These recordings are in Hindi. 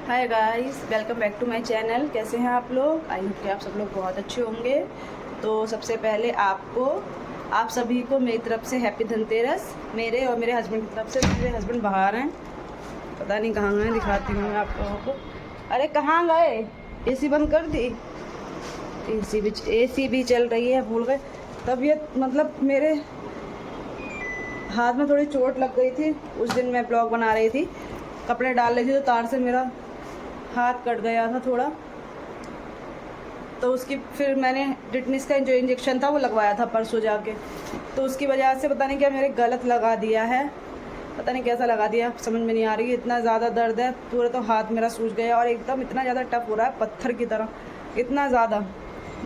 Hi guys, welcome back to my channel. कैसे हैं आप लोग? आई होप कि आप सब लोग बहुत अच्छे होंगे। तो सबसे पहले आप सभी को मेरी तरफ से हैप्पी धनतेरस। मेरे और मेरे हस्बैंड की तरफ से। मेरे हस्बैंड बाहर हैं, पता नहीं कहाँ गए, दिखाती हूँ मैं आप लोगों को। अरे कहाँ गए? एसी बंद कर दी? एसी भी चल रही है, भूल गए। तबीयत मतलब मेरे हाथ में थोड़ी चोट लग गई थी। उस दिन मैं ब्लॉग बना रही थी, कपड़े डाल रही थी, तो तार से मेरा हाथ कट गया था थोड़ा। तो उसकी फिर मैंने टिटनिस का जो इंजेक्शन था वो लगवाया था परसों जाके। तो उसकी वजह से पता नहीं क्या मेरे गलत लगा दिया है, पता नहीं कैसा लगा दिया, समझ में नहीं आ रही। इतना ज़्यादा दर्द है, पूरा तो हाथ मेरा सूज गया और एकदम इतना ज़्यादा टफ हो रहा है, पत्थर की तरह। इतना ज़्यादा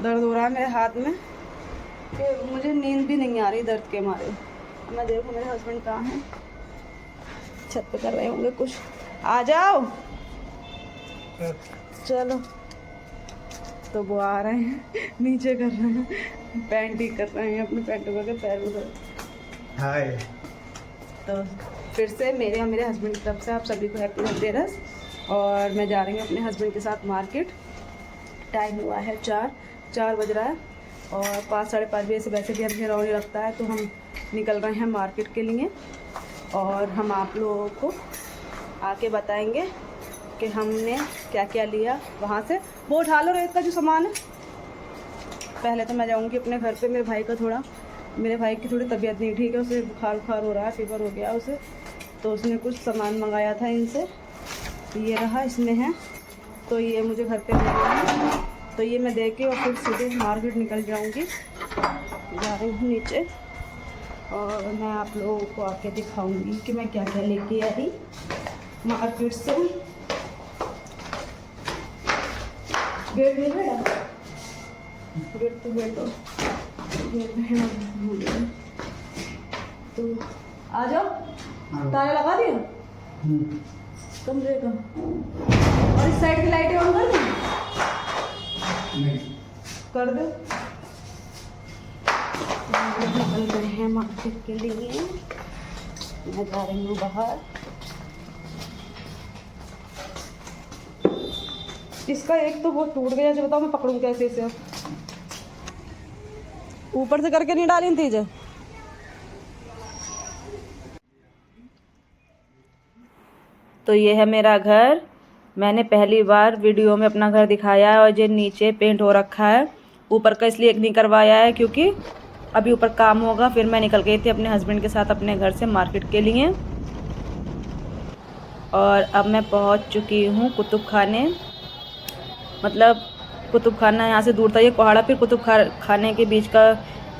दर्द हो रहा है मेरे हाथ में कि मुझे नींद भी नहीं आ रही दर्द के मारे। मैं देखूँ मेरे हस्बैंड कहाँ हैं, छत पे कर रहे होंगे कुछ। आ जाओ, चलो। तो वो आ रहे हैं, नीचे कर रहे हैं, पैंट ही कर रहे हैं, अपने पैंट के पैर उधर। हाय। तो फिर से मेरे और मेरे हस्बैंड की तरफ से आप सभी को हैप्पी धनतेरस। और मैं जा रही हूँ अपने हस्बैंड के साथ मार्केट। टाइम हुआ है 4 बज रहा है और 5 साढ़े 5 बजे से वैसे भी अंधेरा होने लगता है। तो हम निकल रहे हैं मार्केट के लिए और हम आप लोगों को आके बताएंगे कि हमने क्या क्या लिया वहाँ से। वो उठा लो रेत का जो सामान है। पहले तो मैं जाऊँगी अपने घर पे। मेरे भाई की थोड़ी तबीयत नहीं ठीक है, उसे बुखार हो रहा है, फीवर हो गया उसे। तो उसने कुछ सामान मंगाया था इनसे, ये रहा, इसमें है। तो ये मुझे घर पे मिला है, तो ये मैं दे के और फिर सीधे मार्केट निकल जाऊँगी। जा रही हूँ नीचे और मैं आप लोगों को आके दिखाऊँगी कि मैं क्या क्या लेके आई मार्केट से। गेट नहीं है, गेट तो गेट है, तो आ जाओ। ताला लगा दिया कमरे का, और इस साइड की लाइटें ऑन कर दें? कर दो। निकल रहे हैं मार्केट के लिए, मैं जा रही हूँ बाहर। इसका एक तो वो टूट गया, जो बताओ मैं पकड़ूं कैसे इसे? ऊपर से करके नहीं डाली थी जो। तो ये है मेरा घर। मैंने पहली बार वीडियो में अपना घर दिखाया है और जो नीचे पेंट हो रखा है, ऊपर का इसलिए नहीं करवाया है क्योंकि अभी ऊपर काम होगा। फिर मैं निकल गई थी अपने हस्बैंड के साथ अपने घर से मार्केट के लिए और अब मैं पहुंच चुकी हूं कुतुब खाने। मतलब कुतुब खाना यहाँ से दूर था, ये कोहाड़ा फिर कुतुब खाने के बीच का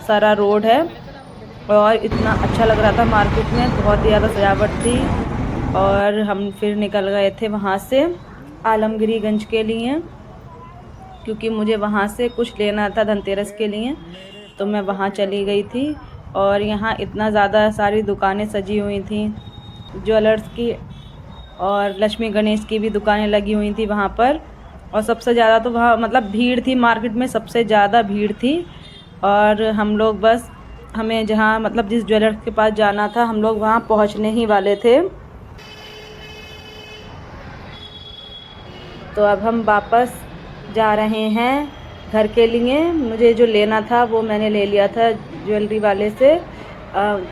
सारा रोड है। और इतना अच्छा लग रहा था मार्केट में, बहुत ही ज़्यादा सजावट थी। और हम फिर निकल गए थे वहाँ से आलमगिरीगंज के लिए, क्योंकि मुझे वहाँ से कुछ लेना था धनतेरस के लिए। तो मैं वहाँ चली गई थी और यहाँ इतना ज़्यादा सारी दुकानें सजी हुई थी, ज्वेलर्स की और लक्ष्मी गणेश की भी दुकानें लगी हुई थी वहाँ पर। और सबसे ज़्यादा तो वहाँ मतलब भीड़ थी, मार्केट में सबसे ज़्यादा भीड़ थी। और हम लोग बस हमें जहाँ मतलब जिस ज्वेलर्स के पास जाना था, हम लोग वहाँ पहुँचने ही वाले थे। तो अब हम वापस जा रहे हैं घर के लिए। मुझे जो लेना था वो मैंने ले लिया था ज्वेलरी वाले से।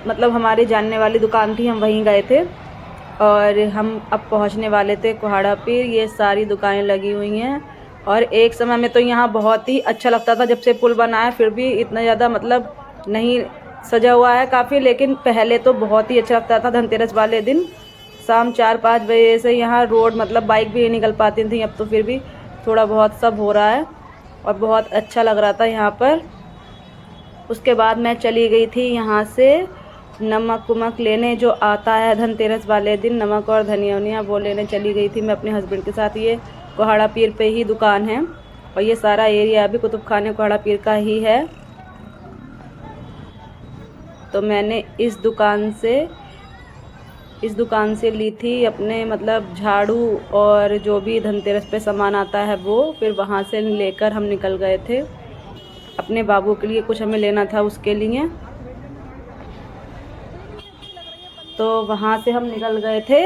मतलब हमारी जानने वाली दुकान थी, हम वहीं गए थे और हम अब पहुंचने वाले थे कोहाड़ा पीर। ये सारी दुकानें लगी हुई हैं और एक समय में तो यहाँ बहुत ही अच्छा लगता था, जब से पुल बना है फिर भी इतना ज़्यादा मतलब नहीं सजा हुआ है काफ़ी, लेकिन पहले तो बहुत ही अच्छा लगता था। धनतेरस वाले दिन शाम 4-5 बजे से यहाँ रोड मतलब बाइक भी नहीं निकल पाती थी। अब तो फिर भी थोड़ा बहुत सब हो रहा है और बहुत अच्छा लग रहा था यहाँ पर। उसके बाद मैं चली गई थी यहाँ से नमक वमक लेने, जो आता है धनतेरस वाले दिन, नमक और धनिया वनिया, वो लेने चली गई थी मैं अपने हस्बैंड के साथ। ये कोहाड़ा पीर पे ही दुकान है और ये सारा एरिया भी कुतुब खाने कोहाड़ा पीर का ही है। तो मैंने इस दुकान से ली थी अपने मतलब झाड़ू और जो भी धनतेरस पे सामान आता है वो। फिर वहाँ से लेकर हम निकल गए थे अपने बाबू के लिए, कुछ हमें लेना था उसके लिए। तो वहाँ से हम निकल गए थे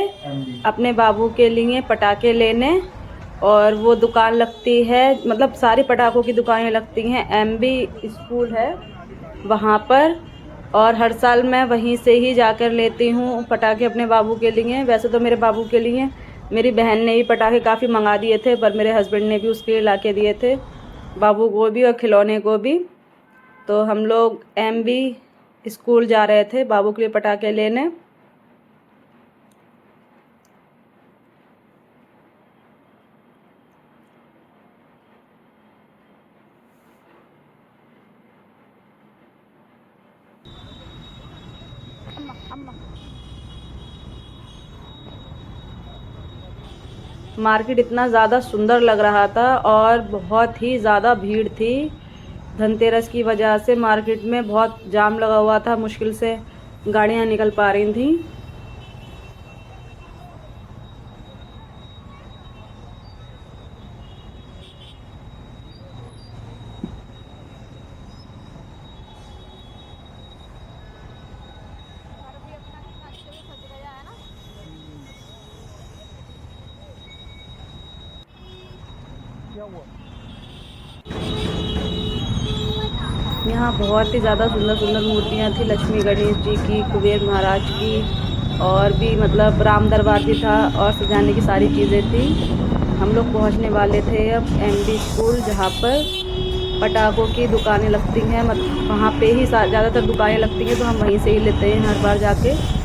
अपने बाबू के लिए पटाखे लेने। और वो दुकान लगती है, मतलब सारी पटाखों की दुकानें लगती हैं, MB स्कूल है वहाँ पर। और हर साल मैं वहीं से ही जाकर लेती हूँ पटाखे अपने बाबू के लिए। वैसे तो मेरे बाबू के लिए मेरी बहन ने भी पटाखे काफ़ी मंगा दिए थे, पर मेरे हस्बैंड ने भी उसके लिए ला के दिए थे, बाबू को भी और खिलौने को भी। तो हम लोग MB स्कूल जा रहे थे बाबू के लिए पटाखे लेने। मार्केट इतना ज़्यादा सुंदर लग रहा था और बहुत ही ज़्यादा भीड़ थी। धनतेरस की वजह से मार्केट में बहुत जाम लगा हुआ था, मुश्किल से गाड़ियाँ निकल पा रही थी। यहाँ बहुत ही ज़्यादा सुंदर सुंदर मूर्तियाँ थी, लक्ष्मी गणेश जी की, कुबेर महाराज की, और भी मतलब राम दरबार भी था और सजाने की सारी चीज़ें थी। हम लोग पहुँचने वाले थे अब MB स्कूल, जहाँ पर पटाखों की दुकानें लगती हैं, मतलब वहाँ पे ही ज़्यादातर दुकानें लगती हैं, तो हम वहीं से ही लेते हैं हर बार जाके।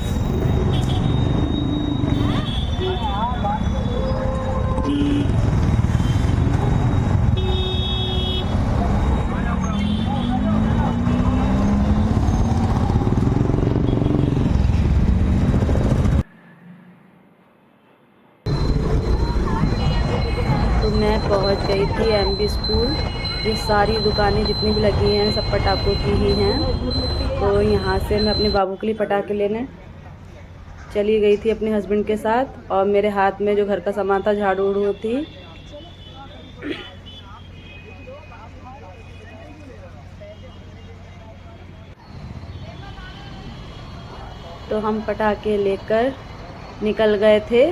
मैं पहुंच गई थी MB स्कूल। ये सारी दुकानें जितनी भी लगी हैं सब पटाखों की ही हैं। तो यहाँ से मैं अपने बाबू के लिए पटाखे लेने चली गई थी अपने हस्बैंड के साथ, और मेरे हाथ में जो घर का सामान था, झाड़ू उड़ू थी। तो हम पटाखे लेकर निकल गए थे।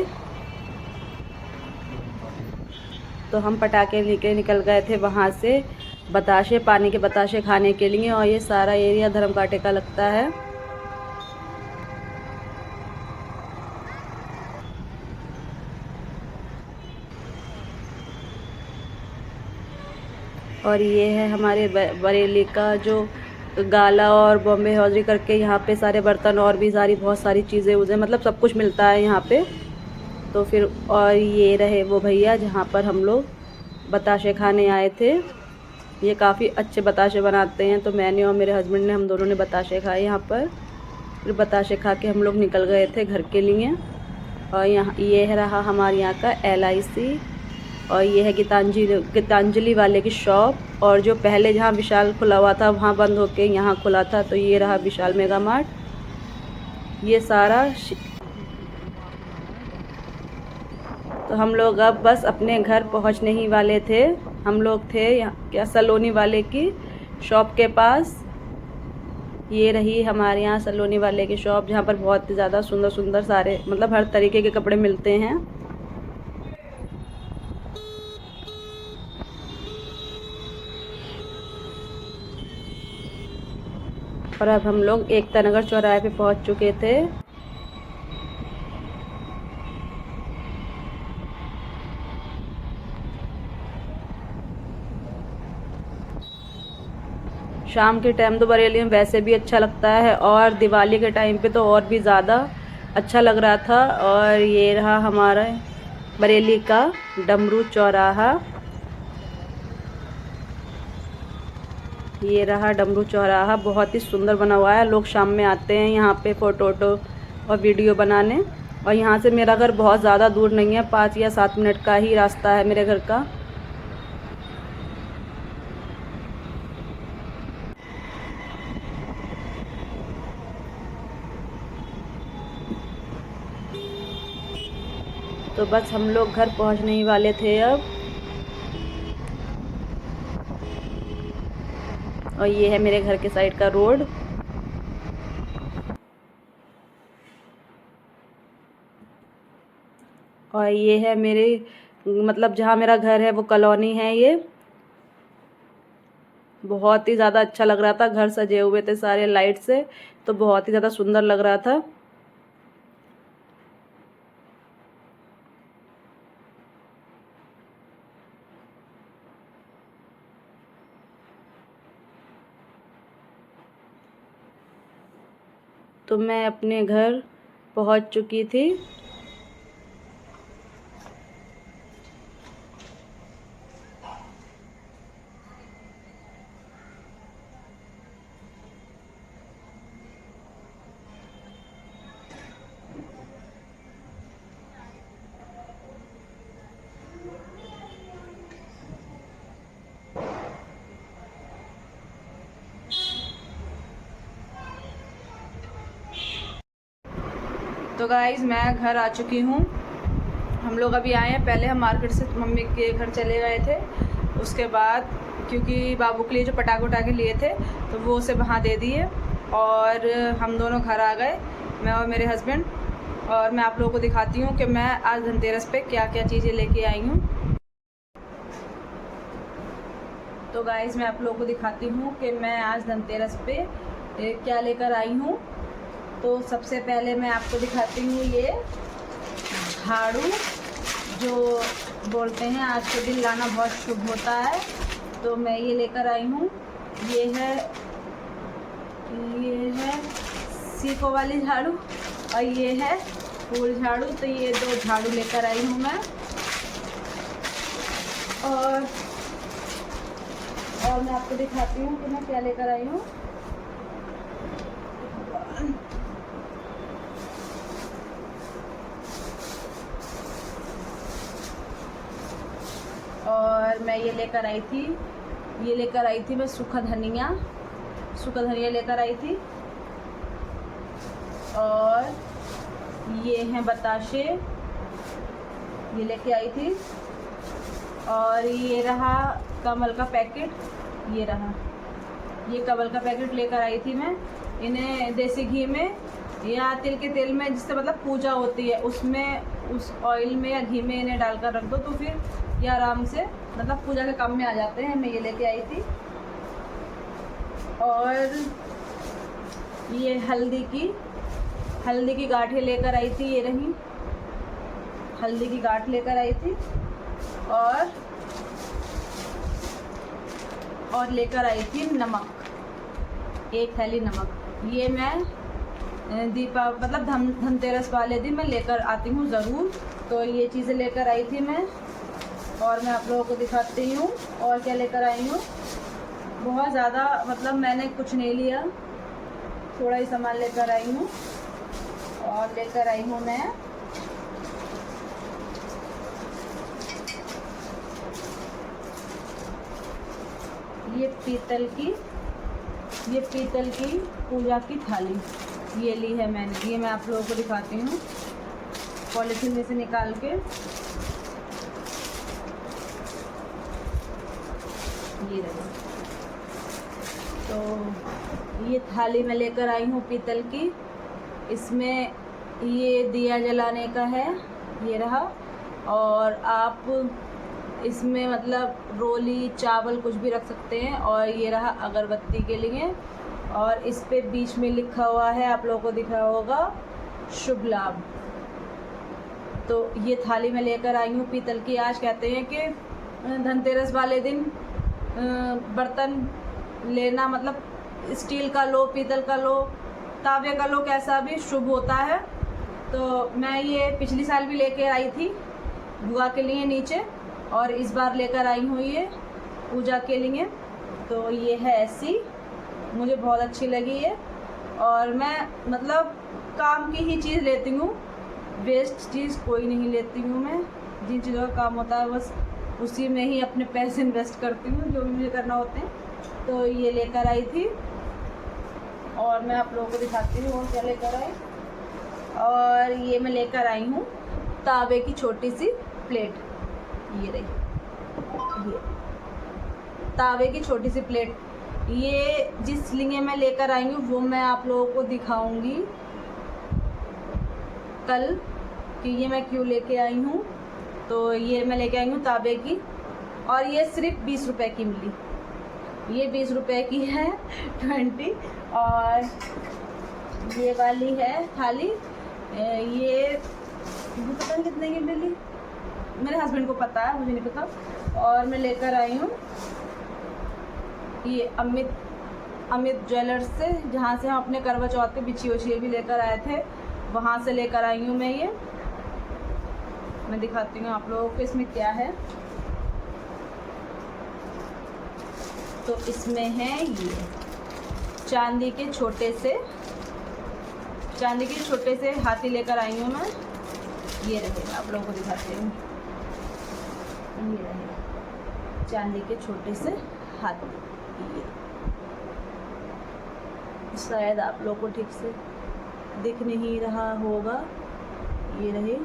वहाँ से बताशे, पानी के बताशे खाने के लिए। और ये सारा एरिया धर्मकांटे का लगता है। और ये है हमारे बरेली का जो गाला और बॉम्बे हौजरी करके, यहाँ पे सारे बर्तन और भी बहुत सारी चीज़ें उज़ें, मतलब सब कुछ मिलता है यहाँ पे। तो फिर और ये रहे वो भैया जहाँ पर हम लोग बताशे खाने आए थे। ये काफ़ी अच्छे बताशे बनाते हैं, तो मैंने और मेरे हस्बैंड ने, हम दोनों ने बताशे खाए यहाँ पर। फिर बताशे खा के हम लोग निकल गए थे घर के लिए। और यहाँ ये रहा हमारे यहाँ का LIC, और ये है गीतांजलि वाले की शॉप। और जो पहले जहाँ विशाल खुला हुआ था वहाँ बंद होके यहाँ खुला था, तो ये रहा विशाल मेगा मार्ट। ये सारा तो हम लोग अब बस अपने घर पहुँचने ही वाले थे। हम लोग थे क्या सलोनी वाले की शॉप के पास। ये रही हमारे यहाँ सलोनी वाले की शॉप, जहाँ पर बहुत ही ज़्यादा सुंदर सुंदर सारे, मतलब हर तरीके के कपड़े मिलते हैं। और अब हम लोग एकता नगर चौराहे पे पहुँच चुके थे। शाम के टाइम तो बरेली में वैसे भी अच्छा लगता है, और दिवाली के टाइम पे तो और भी ज़्यादा अच्छा लग रहा था। और ये रहा हमारा बरेली का डमरू चौराहा। ये रहा डमरू चौराहा, बहुत ही सुंदर बना हुआ है। लोग शाम में आते हैं यहाँ पे फ़ोटो और वीडियो बनाने। और यहाँ से मेरा घर बहुत ज़्यादा दूर नहीं है, 5 या 7 मिनट का ही रास्ता है मेरे घर का। तो बस हम लोग घर पहुँचने ही वाले थे अब। और ये है मेरे घर के साइड का रोड। और ये है मेरे मतलब जहाँ मेरा घर है वो कॉलोनी है। ये बहुत ही ज़्यादा अच्छा लग रहा था, घर सजे हुए थे सारे लाइट से, तो बहुत ही ज़्यादा सुंदर लग रहा था। तो मैं अपने घर पहुंच चुकी थी। तो गाइज़ मैं घर आ चुकी हूँ। हम लोग अभी आए हैं। पहले हम मार्केट से मम्मी के घर चले गए थे, उसके बाद क्योंकि बाबू के लिए जो पटाखे उटाखे लिए थे तो वो उसे वहाँ दे दिए और हम दोनों घर आ गए, मैं और मेरे हस्बैंड। और मैं आप लोगों को दिखाती हूँ कि मैं आज धनतेरस पे क्या क्या चीज़ें लेके आई हूँ। तो गाइज़ मैं आप लोगों को दिखाती हूँ कि मैं आज धनतेरस पे क्या लेकर आई हूँ। तो सबसे पहले मैं आपको दिखाती हूँ ये झाड़ू, जो बोलते हैं आज के दिन लाना बहुत शुभ होता है, तो मैं ये लेकर आई हूँ। ये है सीखों वाली झाड़ू और ये है फूल झाड़ू। तो ये 2 झाड़ू लेकर आई हूँ मैं। और मैं आपको दिखाती हूँ कि मैं क्या लेकर आई हूँ। और मैं ये लेकर आई थी मैं सूखा धनिया लेकर आई थी। और ये हैं बताशे, ये लेके आई थी। और ये रहा कमल का पैकेट, ये कमल का पैकेट लेकर आई थी मैं। इन्हें देसी घी में या तिल के तेल में, जिससे मतलब पूजा होती है उसमें, उस ऑयल में या घी में इन्हें डालकर रख दो तो फिर ये आराम से मतलब पूजा के काम में आ जाते हैं। मैं ये लेके आई थी। और ये हल्दी की गांठें लेकर आई थी, ये रही हल्दी की गांठ लेकर आई थी। और लेकर आई थी नमक, 1 थैली नमक। ये मैं मतलब धनतेरस वाले दिन मैं लेकर आती हूँ ज़रूर। तो ये चीज़ें लेकर आई थी मैं। और मैं आप लोगों को दिखाती हूँ और क्या लेकर आई हूँ। बहुत ज़्यादा मतलब मैंने कुछ नहीं लिया, थोड़ा ही सामान लेकर आई हूँ। और लेकर आई हूँ मैं ये पीतल की पूजा की थाली, ये ली है मैंने। ये मैं आप लोगों को दिखाती हूँ पॉलीथीन में से निकाल के। ये रही, तो ये थाली मैं लेकर आई हूँ पीतल की। इसमें ये दिया जलाने का है, ये रहा। और आप इसमें मतलब रोली चावल कुछ भी रख सकते हैं। और ये रहा अगरबत्ती के लिए। और इस पे बीच में लिखा हुआ है, आप लोगों को दिख रहा होगा, शुभ लाभ। तो ये थाली मैं लेकर आई हूँ पीतल की। आज कहते हैं कि धनतेरस वाले दिन बर्तन लेना मतलब स्टील का लो, पीतल का लो, तांबे का लो, कैसा भी शुभ होता है। तो मैं ये पिछली साल भी लेकर आई थी बुआ के लिए नीचे, और इस बार लेकर आई हूँ ये पूजा के लिए। तो ये है ऐसी, मुझे बहुत अच्छी लगी है। और मैं मतलब काम की ही चीज़ लेती हूँ, वेस्ट चीज़ कोई नहीं लेती हूँ मैं। जिन चीज़ों का काम होता है बस उसी में ही अपने पैसे इन्वेस्ट करती हूँ, जो भी मुझे करना होते हैं। तो ये लेकर आई थी और मैं आप लोगों को दिखाती हूँ और क्या लेकर आई। और ये मैं लेकर आई हूँ तावे की छोटी सी प्लेट, ये रही, ये तावे की छोटी सी प्लेट। ये जिस लिए मैं लेकर आई हूँ वो मैं आप लोगों को दिखाऊंगी कल, कि ये मैं क्यों लेके आई हूँ। तो ये मैं लेके आई हूँ ताबे की, और ये सिर्फ 20 रुपये की मिली। ये 20 रुपये की है 20, और ये वाली है थाली, ये पता नहीं कितने की मिली, मेरे हस्बैंड को पता है, मुझे नहीं पता। और मैं लेकर आई हूँ ये अमित ज्वेलर्स से, जहाँ से हम अपने करवा चौथ के बिछी उछिए भी लेकर आए थे, वहाँ से लेकर आई हूँ मैं ये। मैं दिखाती हूँ आप लोगों को इसमें क्या है। तो इसमें है ये चांदी के छोटे से हाथी लेकर आई हूँ मैं। ये रहे, आप लोगों को दिखाती हूँ, ये रहे चांदी के छोटे से हाथी। ये शायद आप लोगों को ठीक से दिख नहीं रहा होगा, ये रहे।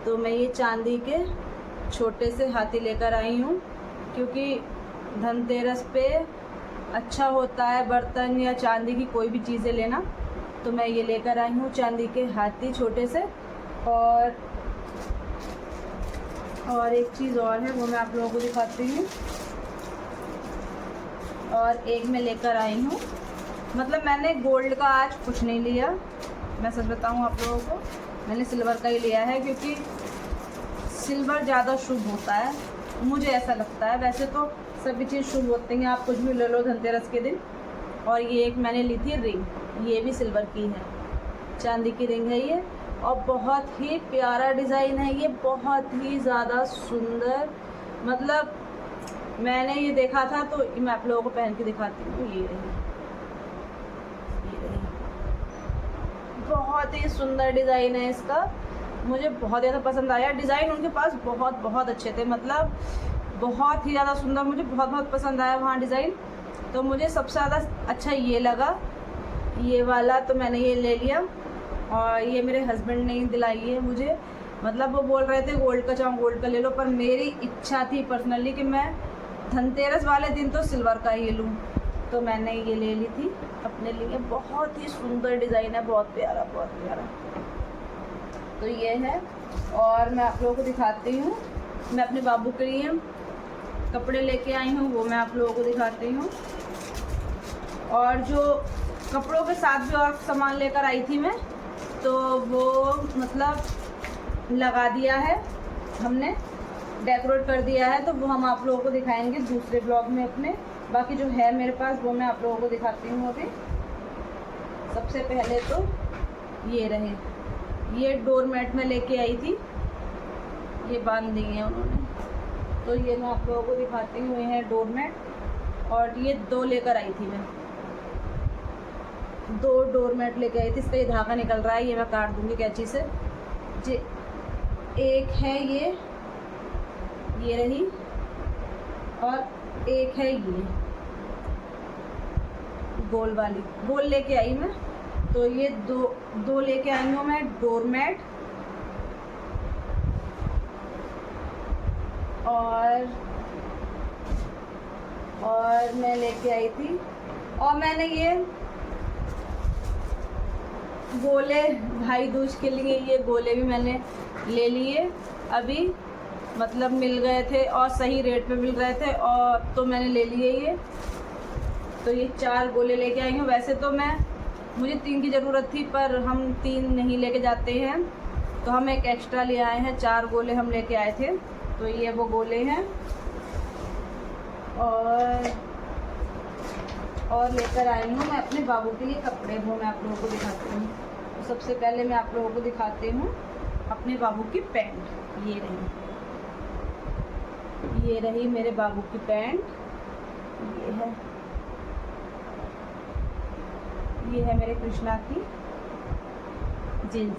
तो मैं ये चांदी के छोटे से हाथी लेकर आई हूँ, क्योंकि धनतेरस पे अच्छा होता है बर्तन या चांदी की कोई भी चीज़ें लेना। तो मैं ये लेकर आई हूँ चांदी के हाथी छोटे से। और एक चीज़ और है, वो मैं आप लोगों को दिखाती हूँ। और एक मैं लेकर आई हूँ, मतलब मैंने गोल्ड का आज कुछ नहीं लिया, मैं सच बताऊँ आप लोगों को, मैंने सिल्वर का ही लिया है, क्योंकि सिल्वर ज़्यादा शुभ होता है, मुझे ऐसा लगता है। वैसे तो सभी चीज़ शुभ होती हैं, आप कुछ भी ले लो धनतेरस के दिन। और ये एक मैंने ली थी रिंग, ये भी सिल्वर की है, चांदी की रिंग है ये, और बहुत ही प्यारा डिज़ाइन है ये, बहुत ही ज़्यादा सुंदर। मतलब मैंने ये देखा था तो मैं आप लोगों को पहन के दिखाती हूँ। ये रही, बहुत ही सुंदर डिज़ाइन है इसका, मुझे बहुत ज़्यादा पसंद आया। डिज़ाइन उनके पास बहुत अच्छे थे, मतलब बहुत ही ज़्यादा सुंदर, मुझे बहुत पसंद आया वहाँ डिज़ाइन। तो मुझे सबसे ज़्यादा अच्छा ये लगा, ये वाला, तो मैंने ये ले लिया। और ये मेरे हस्बैंड ने ही दिलाई है मुझे, मतलब वो बोल रहे थे गोल्ड का चाहो गोल्ड का ले लो, पर मेरी इच्छा थी पर्सनली कि मैं धनतेरस वाले दिन तो सिल्वर का ही लूँ, तो मैंने ये ले ली थी अपने लिए। बहुत ही सुंदर डिज़ाइन है, बहुत प्यारा। तो ये है, और मैं आप लोगों को दिखाती हूँ, मैं अपने बाबू के लिए कपड़े लेके आई हूँ, वो मैं आप लोगों को दिखाती हूँ। और जो कपड़ों के साथ भी और सामान लेकर आई थी मैं, तो वो मतलब लगा दिया है हमने, डेकोरेट कर दिया है, तो वो हम आप लोगों को दिखाएंगे दूसरे ब्लॉग में अपने। बाकी जो है मेरे पास वो मैं आप लोगों को दिखाती हूँ अभी। सबसे पहले तो ये रहे, ये डोरमेट में लेके आई थी, ये बांध दी है उन्होंने, तो ये मैं आप लोगों को दिखाती हूँ। ये है डोरमेट, और ये 2 लेकर आई थी मैं, 2 डोरमेट लेके आई थी। इसका ये धागा निकल रहा है, ये मैं काट दूँगी कैंची से। जे एक है ये रही, और एक है ये गोल वाली, गोल लेके आई मैं। तो ये दो लेके आई हूँ मैं डोरमेट। और मैं लेके आई थी, और मैंने ये गोले भाई दूज के लिए, ये गोले भी मैंने ले लिए अभी, मतलब मिल गए थे और सही रेट पे मिल रहे थे, और तो मैंने ले लिए ये। तो ये 4 गोले लेके आई हूँ। वैसे तो मुझे 3 की ज़रूरत थी, पर हम 3 नहीं लेके जाते हैं, तो हम एक एक्स्ट्रा ले आए हैं, 4 गोले हम लेके आए थे। तो ये वो गोले हैं, और लेकर आई हूँ मैं अपने बाबू के लिए कपड़े, वो मैं आप लोगों को दिखाती हूँ। तो सबसे पहले मैं आप लोगों को दिखाती हूँ अपने बाबू की पैंट। ये रही मेरे बाबू की पैंट, ये है मेरे कृष्णा की जीन्स,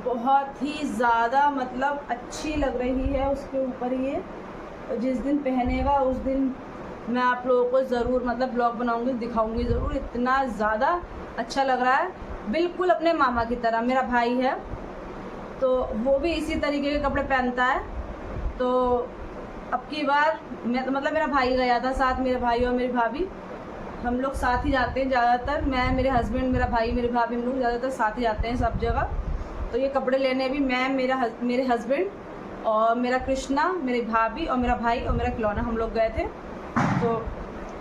बहुत ही ज़्यादा मतलब अच्छी लग रही है उसके ऊपर ये। जिस दिन पहनेगा उस दिन मैं आप लोगों को ज़रूर मतलब ब्लॉग बनाऊंगी, दिखाऊंगी ज़रूर, इतना ज़्यादा अच्छा लग रहा है, बिल्कुल अपने मामा की तरह। मेरा भाई है तो वो भी इसी तरीके के कपड़े पहनता है, तो अब की बार मतलब मेरा भाई गया था साथ, मेरे भाई और मेरी भाभी, हम लोग साथ ही जाते हैं ज़्यादातर, मैं, मेरे हस्बैंड, मेरा भाई, मेरे भाभी, हम लोग ज़्यादातर साथ ही जाते हैं सब जगह। तो ये कपड़े लेने भी मैं, मेरे हस्बैंड और मेरा कृष्णा, मेरी भाभी और मेरा भाई और मेरा खिलौना, हम लोग गए थे। तो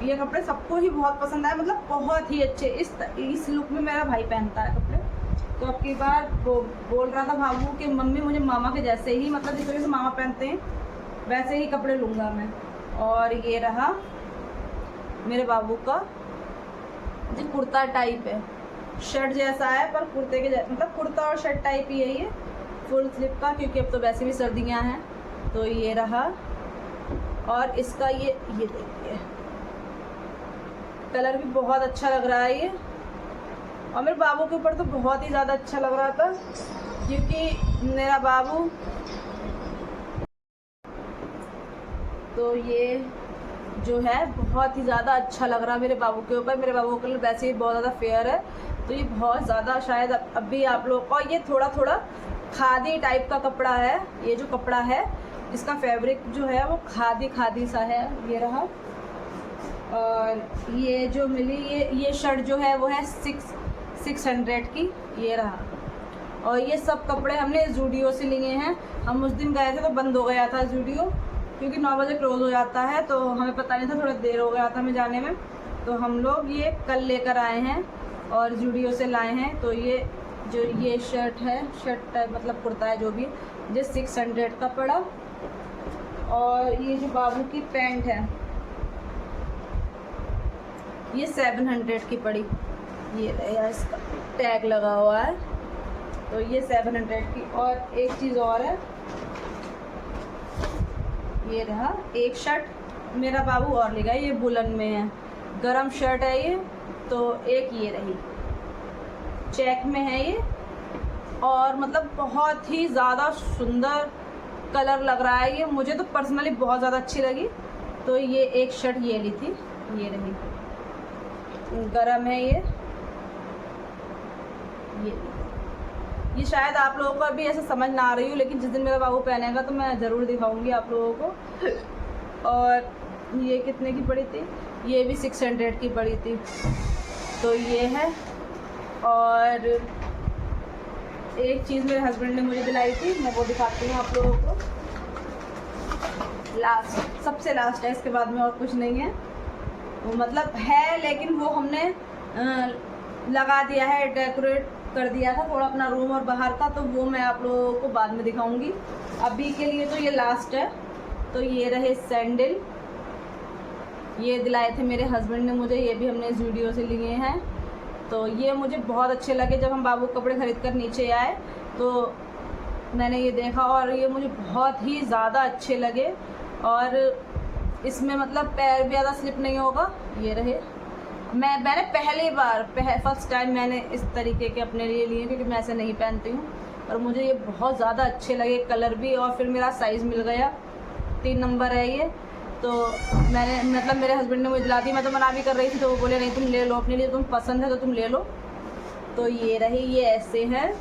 ये कपड़े सबको ही बहुत पसंद आए, मतलब बहुत ही अच्छे। इस लुक में मेरा भाई पहनता है कपड़े। तो अब की बार वो बोल रहा था भावू कि मम्मी मुझे मामा के जैसे ही, मतलब जिस तरह से मामा पहनते हैं वैसे ही कपड़े लूँगा मैं। और ये रहा मेरे बाबू का जो कुर्ता टाइप है, शर्ट जैसा है पर कुर्ते के मतलब कुर्ता और शर्ट टाइप ही है ये, फुल स्लीव का, क्योंकि अब तो वैसे भी सर्दियां हैं। तो ये रहा। और इसका ये देखिए कलर भी बहुत अच्छा लग रहा है ये, और मेरे बाबू के ऊपर तो बहुत ही ज़्यादा अच्छा लग रहा था, क्योंकि मेरा बाबू तो ये जो है बहुत ही ज़्यादा अच्छा लग रहा है मेरे बाबू के ऊपर। मेरे बाबू का कलर वैसे ही बहुत ज़्यादा फेयर है, तो ये बहुत ज़्यादा शायद अभी आप लोग को, ये थोड़ा थोड़ा खादी टाइप का कपड़ा है। ये जो कपड़ा है इसका फैब्रिक जो है वो खादी सा है। ये रहा। और ये जो मिली ये शर्ट जो है वो है 600 की, ये रहा। और ये सब कपड़े हमने ज़ूडियो से लिए हैं। हम उस दिन गए थे तो बंद हो गया था ज़ूडियो, क्योंकि 9 बजे क्लोज हो जाता है, तो हमें पता नहीं था, थोड़ा देर हो गया था हमें जाने में। तो हम लोग ये कल लेकर आए हैं और ज़ूडियो से लाए हैं। तो ये शर्ट है, शर्ट मतलब कुर्ता है जो भी, जो 600 का पड़ा। और ये जो बाबू की पैंट है ये 700 की पड़ी। ये रहा, इसका टैग लगा हुआ है, तो ये 700 की। और एक चीज़ और है, ये रहा एक शर्ट मेरा बाबू और लेगा, ये वुलन में है, गरम शर्ट है ये। तो एक ये रही, चेक में है ये, और मतलब बहुत ही ज़्यादा सुंदर कलर लग रहा है ये, मुझे तो पर्सनली बहुत ज़्यादा अच्छी लगी। तो ये एक शर्ट ये ली थी, ये रही, गरम है ये शायद आप लोगों को अभी ऐसे समझ ना आ रही हो, लेकिन जिस दिन मेरा बाबू पहनेगा तो मैं ज़रूर दिखाऊंगी आप लोगों को। और ये कितने की पड़ी थी? ये भी 600 की पड़ी थी। तो ये है। और एक चीज़ मेरे हस्बैंड ने मुझे दिलाई थी, मैं वो दिखाती हूँ आप लोगों को। लास्ट, सबसे लास्ट है, इसके बाद में और कुछ नहीं है। वो मतलब है, लेकिन वो हमने लगा दिया है, डेकोरेट कर दिया था थोड़ा अपना रूम और बाहर का, तो वो मैं आप लोगों को बाद में दिखाऊंगी। अभी के लिए तो ये लास्ट है। तो ये रहे सैंडल, ये दिलाए थे मेरे हस्बैंड ने मुझे, ये भी हमने इस वीडियो से लिए हैं। तो ये मुझे बहुत अच्छे लगे। जब हम बाबू कपड़े खरीद कर नीचे आए तो मैंने ये देखा और ये मुझे बहुत ही ज़्यादा अच्छे लगे। और इसमें मतलब पैर भी ज़्यादा स्लिप नहीं होगा। ये रहे, मैंने पहली बार फर्स्ट टाइम मैंने इस तरीके के अपने लिए लिए, क्योंकि मैं ऐसे नहीं पहनती हूँ। और मुझे ये बहुत ज़्यादा अच्छे लगे, कलर भी, और फिर मेरा साइज़ मिल गया, 3 नंबर है ये। तो मैंने मतलब मेरे हस्बैंड ने मुझे दिला दी, मैं तो मना भी कर रही थी, तो वो बोले नहीं तुम ले लो अपने लिए, तुम पसंद है तो तुम ले लो। तो ये रहे, ये ऐसे हैं,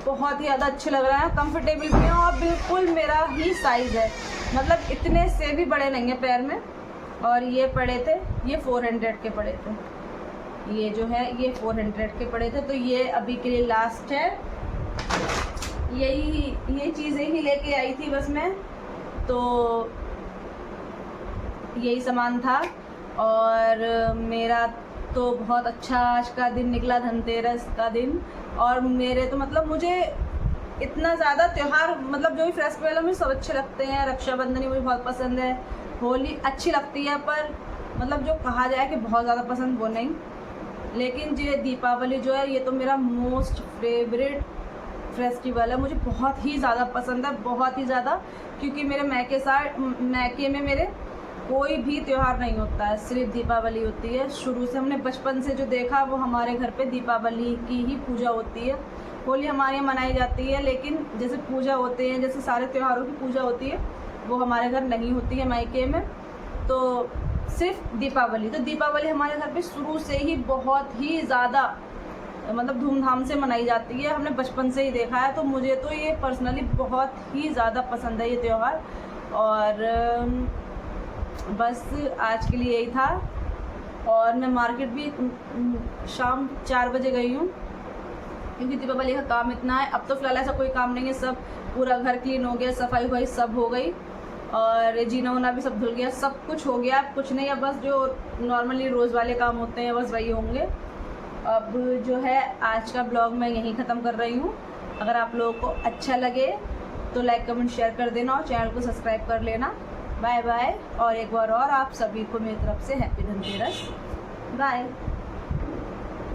बहुत ही ज़्यादा अच्छे लग रहे हैं, कंफर्टेबल भी हैं और बिल्कुल मेरा ही साइज़ है, मतलब इतने से भी बड़े नहीं है पैर में। और ये पड़े थे, ये 400 के पड़े थे, ये जो है ये 400 के पड़े थे। तो ये अभी के लिए लास्ट है। ये चीज़ें ही लेके आई थी बस मैं, तो यही सामान था। और मेरा तो बहुत अच्छा आज का दिन निकला, धनतेरस का दिन। और मेरे तो मतलब मुझे इतना ज़्यादा त्यौहार, मतलब जो भी फेस्टिवल है मुझे सब अच्छे लगते हैं। रक्षाबंधन मुझे बहुत पसंद है, होली अच्छी लगती है, पर मतलब जो कहा जाए कि बहुत ज़्यादा पसंद वो नहीं। लेकिन ये दीपावली जो है ये तो मेरा मोस्ट फेवरेट फेस्टिवल है, मुझे बहुत ही ज़्यादा पसंद है, बहुत ही ज़्यादा। क्योंकि मेरे मैके में मेरे कोई भी त्यौहार नहीं होता है, सिर्फ दीपावली होती है। शुरू से हमने बचपन से जो देखा वो हमारे घर पे दीपावली की ही पूजा होती है। होली हमारे यहाँ मनाई जाती है, लेकिन जैसे पूजा होते हैं, जैसे सारे त्योहारों की पूजा होती है, वो हमारे घर नहीं होती है मायके में। तो सिर्फ दीपावली, तो दीपावली हमारे घर पे शुरू से ही बहुत ही ज़्यादा मतलब धूमधाम से मनाई जाती है, हमने बचपन से ही देखा है। तो मुझे तो ये पर्सनली बहुत ही ज़्यादा पसंद है ये त्यौहार। और बस आज के लिए यही था। और मैं मार्केट भी शाम 4 बजे गई हूँ, क्योंकि दीपावली का काम इतना है। अब तो फिलहाल ऐसा कोई काम नहीं है, सब पूरा घर क्लीन हो गया, सफाई वफाई सब हो गई और जीना उना भी सब धुल गया, सब कुछ हो गया। अब कुछ नहीं है, बस जो नॉर्मली रोज़ वाले काम होते हैं बस वही होंगे। अब जो है आज का ब्लॉग मैं यहीं ख़त्म कर रही हूँ। अगर आप लोगों को अच्छा लगे तो लाइक कमेंट शेयर कर देना और चैनल को सब्सक्राइब कर लेना। Bye bye. और एक बार और आप सभी को मेरी तरफ से हैप्पी धनतेरस। बाय।